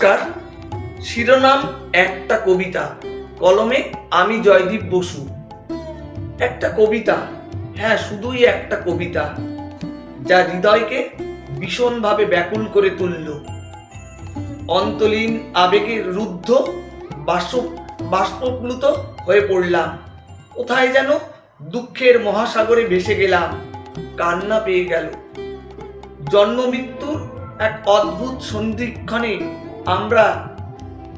নমস্কার। শিরোনাম একটা কবিতা, কলমে আমি জয়দীপ বসু। একটা কবিতা, হ্যাঁ শুধুই একটা কবিতা, যা হৃদয়কে ভীষণভাবে ব্যাকুল করে তুলল। অন্তলীন আবেগে রুদ্ধ বাষ্পপ্লুত হয়ে পড়লাম। কোথায় যেন দুঃখের মহাসাগরে ভেসে গেলাম। কান্না পেয়ে গেল। জন্ম মৃত্যুর এক অদ্ভুত সন্ধিক্ষণে আমরা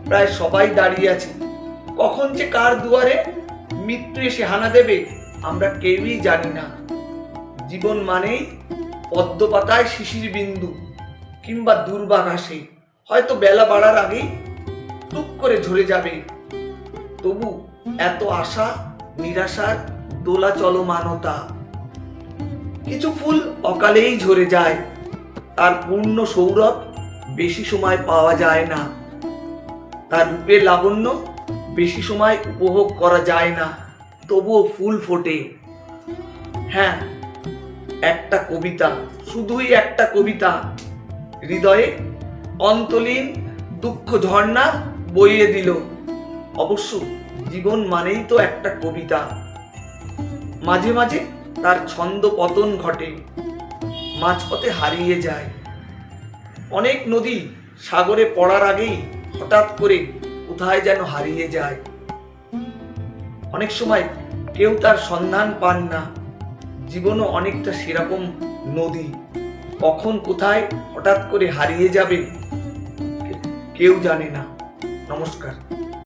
প্রায় সবাই দাঁড়িয়ে আছি। কখন যে কার দুয়ারে মৃত্যু এসে হানা দেবে আমরা কেউই জানি না। জীবন মানেই পদ্ম পাতায় শিশির বিন্দু কিংবা দুর্বাঘাসে হয়তো বেলা বাড়ার আগেই টুক করে ঝরে যাবে। তবু এত আশা নিরাশার দোলা চলমানতা। কিছু ফুল অকালেই ঝরে যায়, তার পূর্ণ সৌরভ বেশি সময় পাওয়া যায় না। তার রূপের লাবণ্য বেশি সময় উপভোগ করা যায় না, তবুও ফুল ফোটে। হ্যাঁ, একটা কবিতা, শুধুই একটা কবিতা, হৃদয়ে অন্তলীন দুঃখ ঝর্ণা বইয়ে দিল। অবশ্য জীবন মানেই তো একটা কবিতা। মাঝে মাঝে তার ছন্দ পতন ঘটে, মাঝপথে হারিয়ে যায়। অনেক নদী সাগরে পড়ার আগেই হঠাৎ করে কোথায় যেন হারিয়ে যায়। অনেক সময় কেউ তার সন্ধান পান না। জীবনও অনেকটা সেরকম নদী, কখন কোথায় হঠাৎ করে হারিয়ে যাবে কেউ জানে না। নমস্কার।